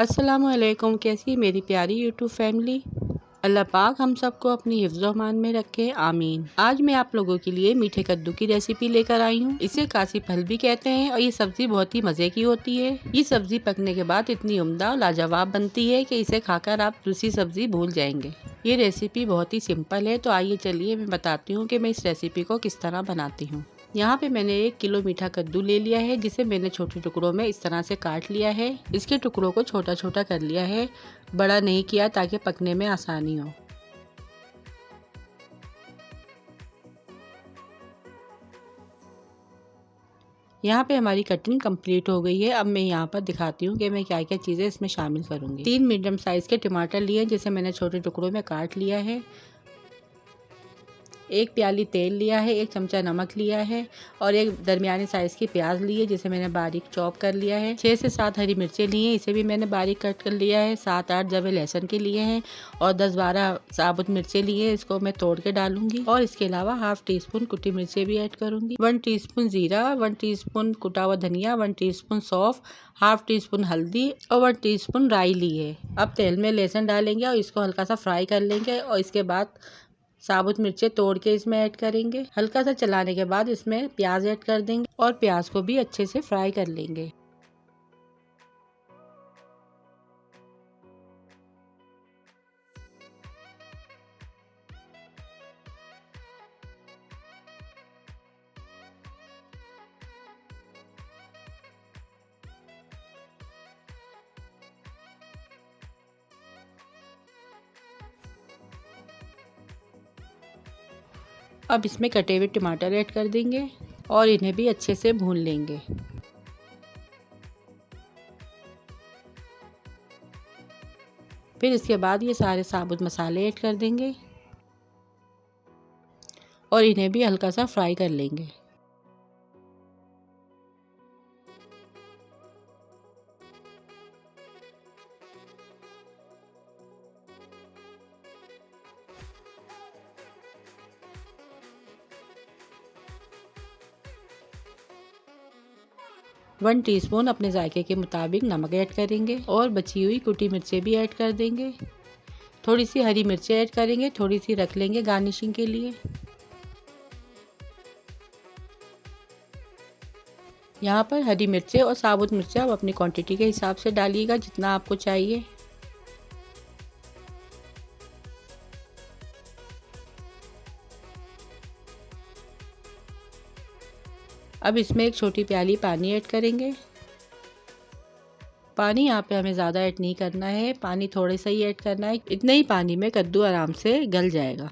अस्सलामुअलैकुम। कैसी मेरी प्यारी यूट्यूब फैमिली। अल्लाह पाक हम सबको अपनी हिफ्ज़-ओ-अमान में रखे, आमीन। आज मैं आप लोगों के लिए मीठे कद्दू की रेसिपी लेकर आई हूँ। इसे कासी फल भी कहते हैं और ये सब्जी बहुत ही मज़े की होती है। ये सब्जी पकने के बाद इतनी उम्दा और लाजवाब बनती है कि इसे खाकर आप दूसरी सब्जी भूल जाएंगे। ये रेसिपी बहुत ही सिंपल है, तो आइए चलिए मैं बताती हूँ कि मैं इस रेसिपी को किस तरह बनाती हूँ। यहाँ पे मैंने 1 किलो मीठा कद्दू ले लिया है, जिसे मैंने छोटे टुकड़ों में इस तरह से काट लिया है। इसके टुकड़ों को छोटा छोटा कर लिया है, बड़ा नहीं किया ताकि पकने में आसानी हो। यहाँ पे हमारी कटिंग कंप्लीट हो गई है। अब मैं यहाँ पर दिखाती हूँ कि मैं क्या क्या चीज़ें इसमें शामिल करूँगी। 3 मीडियम साइज़ के टमाटर लिए, जिसे मैंने छोटे टुकड़ों में काट लिया है। 1 प्याली तेल लिया है, 1 चमचा नमक लिया है और 1 दरमियानी साइज़ की प्याज ली है, जिसे मैंने बारीक चॉप कर लिया है। 6 से 7 हरी मिर्चें ली हैं, इसे भी मैंने बारीक कट कर लिया है। 7-8 जवे लहसुन के लिए हैं और 10-12 साबुत मिर्चें लिए हैं, इसको मैं तोड़ के डालूंगी। और इसके अलावा हाफ टी स्पून कुटी मिर्चें भी ऐड करूंगी। 1 टीस्पून जीरा, 1 टीस्पून कुटा हुआ धनिया, 1 टीस्पून सौंफ, हाफ टी स्पून हल्दी और 1 टीस्पून राई ली है। अब तेल में लहसुन डालेंगे और इसको हल्का सा फ्राई कर लेंगे और इसके बाद साबुत मिर्चें तोड़ के इसमें ऐड करेंगे। हल्का सा चलाने के बाद इसमें प्याज ऐड कर देंगे और प्याज को भी अच्छे से फ्राई कर लेंगे। अब इसमें कटे हुए टमाटर ऐड कर देंगे और इन्हें भी अच्छे से भून लेंगे। फिर इसके बाद ये सारे साबुत मसाले ऐड कर देंगे और इन्हें भी हल्का सा फ्राई कर लेंगे। वन टीस्पून अपने जायके के मुताबिक नमक ऐड करेंगे और बची हुई कुटी मिर्चें भी ऐड कर देंगे। थोड़ी सी हरी मिर्चें ऐड करेंगे, थोड़ी सी रख लेंगे गार्निशिंग के लिए। यहाँ पर हरी मिर्चें और साबुत मिर्चें आप अपनी क्वांटिटी के हिसाब से डालिएगा, जितना आपको चाहिए। अब इसमें 1 छोटी प्याली पानी ऐड करेंगे। पानी यहाँ पे हमें ज़्यादा ऐड नहीं करना है, पानी थोड़े सा ही ऐड करना है। इतने ही पानी में कद्दू आराम से गल जाएगा।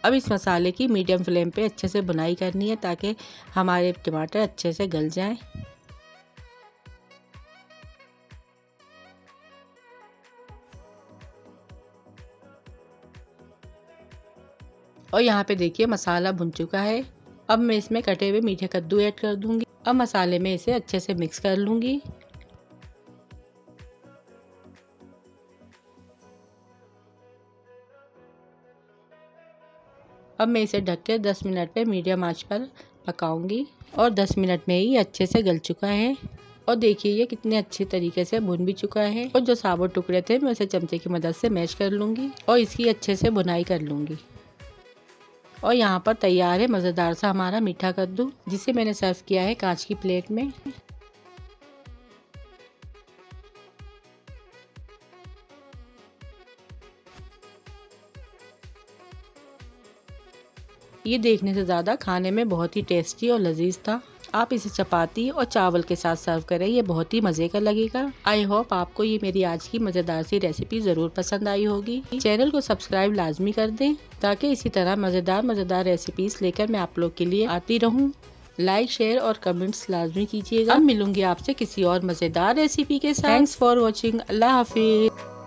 अब इस मसाले की मीडियम फ्लेम पे अच्छे से भुनाई करनी है ताकि हमारे टमाटर अच्छे से गल जाएं। और यहाँ पे देखिए मसाला भुन चुका है। अब मैं इसमें कटे हुए मीठे कद्दू ऐड कर दूंगी। अब मसाले में इसे अच्छे से मिक्स कर लूंगी। अब मैं इसे ढक के 10 मिनट पे मीडियम आंच पर पकाऊंगी और 10 मिनट में ही अच्छे से गल चुका है। और देखिए ये कितने अच्छे तरीके से भुन भी चुका है। और जो साबुत टुकड़े थे मैं उसे चमचे की मदद से मैश कर लूंगी और इसकी अच्छे से भुनाई कर लूंगी। और यहाँ पर तैयार है मज़ेदार सा हमारा मीठा कद्दू, जिसे मैंने सर्व किया है कांच की प्लेट में। ये देखने से ज़्यादा खाने में बहुत ही टेस्टी और लजीज था। आप इसे चपाती और चावल के साथ सर्व करें, ये बहुत ही मज़े का लगेगा। आई होप आपको ये मेरी आज की मज़ेदार सी रेसिपी ज़रूर पसंद आई होगी। चैनल को सब्सक्राइब लाजमी कर दें ताकि इसी तरह मज़ेदार रेसिपीज़ लेकर मैं आप लोग के लिए आती रहूं। लाइक, शेयर और कमेंट्स लाजमी कीजिएगा। अब मिलूंगी आपसे किसी और मज़ेदार रेसिपी के साथ। Thanks for watching. अल्लाह हाफिज़।